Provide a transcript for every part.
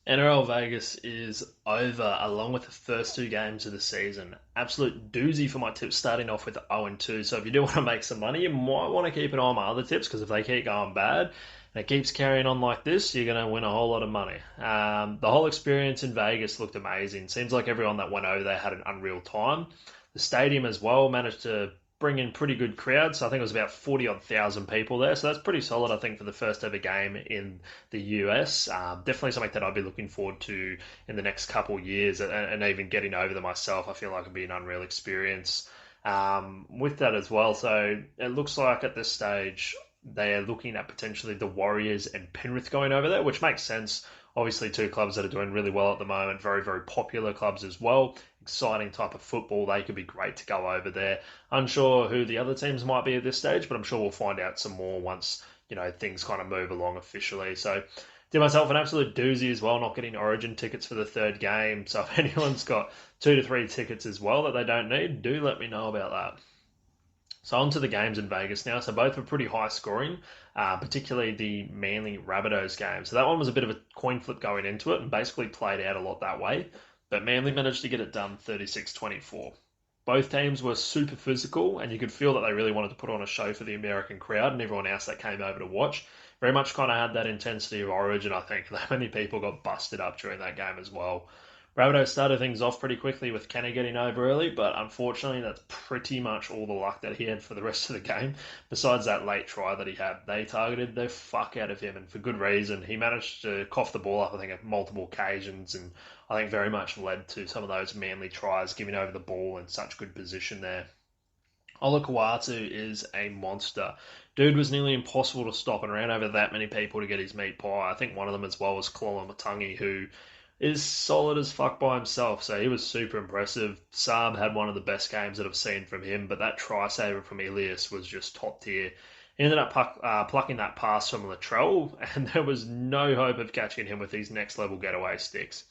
NRL Vegas is over along with the first two games of the season. Absolute doozy for my tips starting off with 0-2. So if you do want to make some money, you might want to keep an eye on my other tips because if they keep going bad and it keeps carrying on like this, you're going to win a whole lot of money. The whole experience in Vegas looked amazing. Seems like everyone that went over there had an unreal time. The stadium as well managed to bring in pretty good crowds. So I think it was about 40 odd thousand people there. So that's pretty solid, I think, for the first ever game in the US. Definitely something that I'd be looking forward to in the next couple of years and even getting over there myself. I feel like it'd be an unreal experience with that as well. So it looks like at this stage they are looking at potentially the Warriors and Penrith going over there, which makes sense. Obviously, two clubs that are doing really well at the moment, very, very popular clubs as well. Exciting type of football. They could be great to go over there. Unsure who the other teams might be at this stage, but I'm sure we'll find out some more once things kind of move along officially. So did myself an absolute doozy as well, not getting Origin tickets for the third game. So if anyone's got 2 to 3 tickets as well that they don't need, do let me know about that. So on to the games in Vegas now. So both were pretty high scoring, particularly the Manly Rabbitohs game. So that one was a bit of a coin flip going into it and basically played out a lot that way. But Manly managed to get it done 36-24. Both teams were super physical, and you could feel that they really wanted to put on a show for the American crowd and everyone else that came over to watch. Very much kind of had that intensity of Origin, I think. That many people got busted up during that game as well. Rabbitohs started things off pretty quickly with Kenny getting over early, but unfortunately, that's pretty much all the luck that he had for the rest of the game. Besides that late try that he had, they targeted the fuck out of him, and for good reason. He managed to cough the ball up, I think, at multiple occasions, and I think very much led to some of those Manly tries, giving over the ball in such good position there. Ola Kawatu is a monster. Dude was nearly impossible to stop and ran over that many people to get his meat pie. I think one of them as well was Kalala Matangi, who is solid as fuck by himself. So he was super impressive. Saab had one of the best games that I've seen from him, but that try saver from Elias was just top tier. He ended up plucking that pass from Latrell, and there was no hope of catching him with these next level getaway sticks.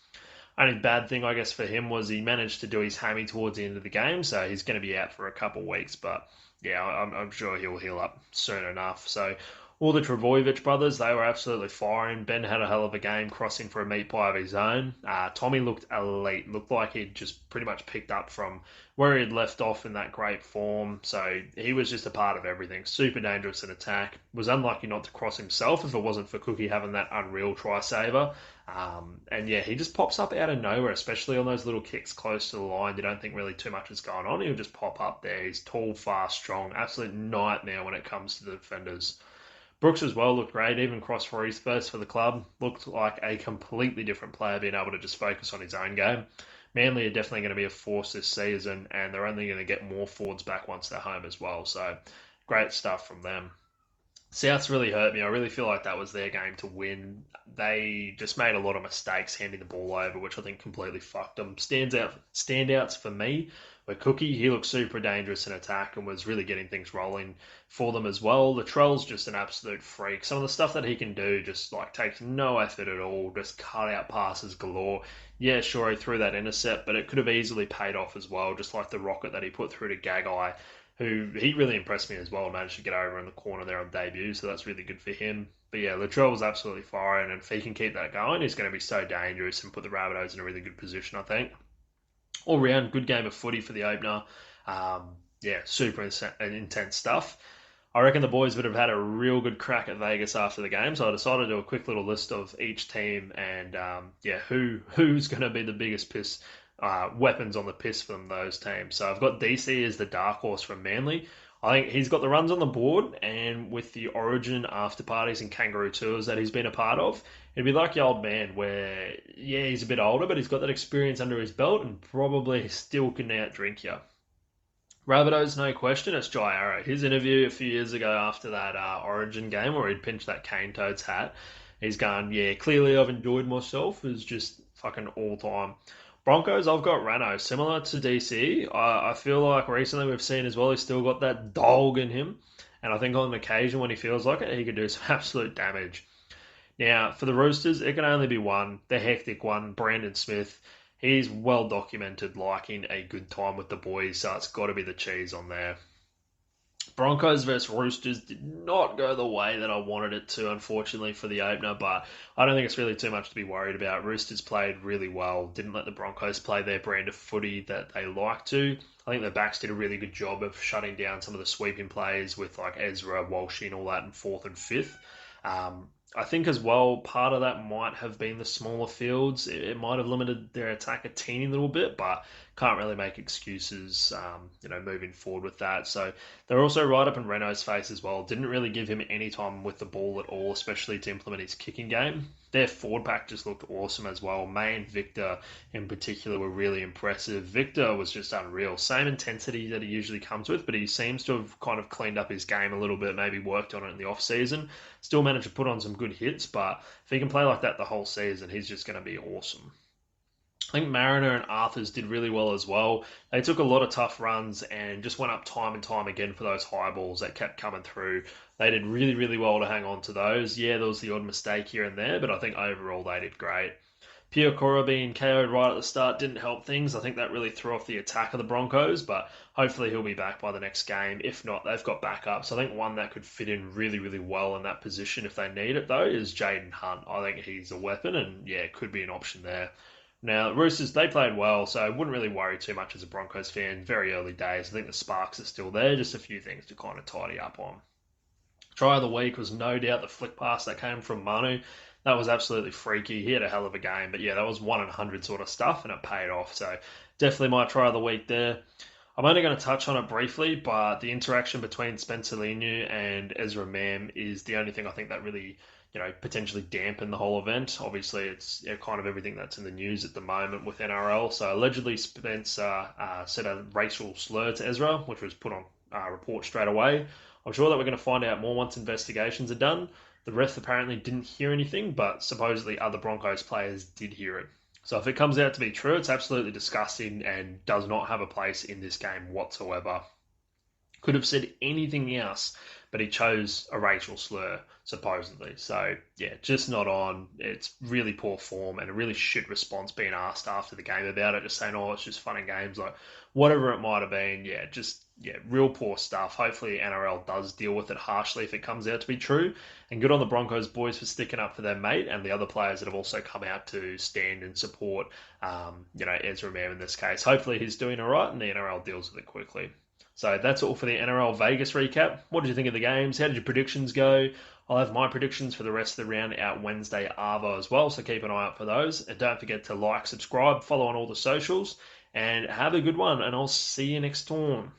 Only bad thing, I guess, for him was he managed to do his hammy towards the end of the game, so he's going to be out for a couple of weeks. But yeah, I'm sure he'll heal up soon enough. So all the Travojevic brothers, they were absolutely firing. Ben had a hell of a game, crossing for a meat pie of his own. Tommy looked elite, looked like he'd just pretty much picked up from where he'd left off in that great form. So he was just a part of everything. Super dangerous in attack. Was unlucky not to cross himself if it wasn't for Cookie having that unreal try saver. And yeah, he just pops up out of nowhere, especially on those little kicks close to the line. You don't think really too much is going on. He'll just pop up there. He's tall, fast, strong. Absolute nightmare when it comes to the defenders. Brooks as well looked great, even cross for his first for the club. Looked like a completely different player, being able to just focus on his own game. Manly are definitely going to be a force this season, and they're only going to get more forwards back once they're home as well. So great stuff from them. Souths really hurt me. I really feel like that was their game to win. They just made a lot of mistakes handing the ball over, which I think completely fucked them. Standouts for me were Cookie. He looked super dangerous in attack and was really getting things rolling for them as well. Latrell's just an absolute freak. Some of the stuff that he can do just like takes no effort at all. Just cut out passes galore. Yeah, sure, he threw that intercept, but it could have easily paid off as well, just like the rocket that he put through to Gagai, who he really impressed me as well, managed to get over in the corner there on debut, so that's really good for him. But yeah, Latrell was absolutely firing, and if he can keep that going, he's going to be so dangerous and put the Rabbitohs in a really good position, I think. All round, good game of footy for the opener. Yeah, super intense stuff. I reckon the boys would have had a real good crack at Vegas after the game, so I decided to do a quick little list of each team and yeah, who's going to be the biggest piss weapons on the piss from those teams. So I've got DC as the dark horse from Manly. I think he's got the runs on the board, and with the Origin after parties and kangaroo tours that he's been a part of, it'd be like the old man where, yeah, he's a bit older, but he's got that experience under his belt and probably still can outdrink you. Rabbitohs, no question, it's Jai Arrow. His interview a few years ago after that Origin game where he'd pinched that Cane Toads hat, he's gone, yeah, clearly I've enjoyed myself, is just fucking all time. Broncos, I've got Rano. Similar to DC, I feel like recently we've seen as well, he's still got that dog in him. And I think on occasion when he feels like it, he could do some absolute damage. Now, for the Roosters, it can only be one, the hectic one, Brandon Smith. He's well documented liking a good time with the boys, so it's got to be the cheese on there. Broncos versus Roosters did not go the way that I wanted it to, unfortunately, for the opener, but I don't think it's really too much to be worried about. Roosters played really well, didn't let the Broncos play their brand of footy that they like to. I think the backs did a really good job of shutting down some of the sweeping plays with like Ezra, Walshy, and all that in fourth and fifth. I think as well, part of that might have been the smaller fields. It might have limited their attack a teeny little bit, but can't really make excuses, moving forward with that. So they're also right up in Renault's face as well. Didn't really give him any time with the ball at all, especially to implement his kicking game. Their forward pack just looked awesome as well. May and Victor in particular were really impressive. Victor was just unreal. Same intensity that he usually comes with, but he seems to have kind of cleaned up his game a little bit, maybe worked on it in the off season. Still managed to put on some good hits, but if he can play like that the whole season, he's just going to be awesome. I think Mariner and Arthurs did really well as well. They took a lot of tough runs and just went up time and time again for those high balls that kept coming through. They did really, really well to hang on to those. Yeah, there was the odd mistake here and there, but I think overall they did great. Piakura being KO'd right at the start didn't help things. I think that really threw off the attack of the Broncos, but hopefully he'll be back by the next game. If not, they've got backups. I think one that could fit in really, really well in that position if they need it, though, is Jaden Hunt. I think he's a weapon and, yeah, could be an option there. Now, the Roosters, they played well, so I wouldn't really worry too much as a Broncos fan. Very early days. I think the sparks are still there, just a few things to kind of tidy up on. Try of the week was no doubt the flick pass that came from Manu. That was absolutely freaky. He had a hell of a game, but yeah, that was 1 in 100 sort of stuff, and it paid off. So definitely my try of the week there. I'm only going to touch on it briefly, but the interaction between Spencer Leniu and Ezra Mam is the only thing I think that really, potentially dampen the whole event. Obviously, it's kind of everything that's in the news at the moment with NRL. So allegedly, Spencer said a racial slur to Ezra, which was put on report straight away. I'm sure that we're going to find out more once investigations are done. The ref apparently didn't hear anything, but supposedly other Broncos players did hear it. So if it comes out to be true, it's absolutely disgusting and does not have a place in this game whatsoever. Could have said anything else, but he chose a racial slur, supposedly. So, yeah, just not on. It's really poor form and a really shit response being asked after the game about it, just saying, oh, it's just fun and games. Like, whatever it might have been, real poor stuff. Hopefully NRL does deal with it harshly if it comes out to be true. And good on the Broncos boys for sticking up for their mate and the other players that have also come out to stand and support, Ezra Mam in this case. Hopefully he's doing all right and the NRL deals with it quickly. So that's all for the NRL Vegas recap. What did you think of the games? How did your predictions go? I'll have my predictions for the rest of the round out Wednesday arvo as well, so keep an eye out for those. And don't forget to like, subscribe, follow on all the socials, and have a good one, and I'll see you next time.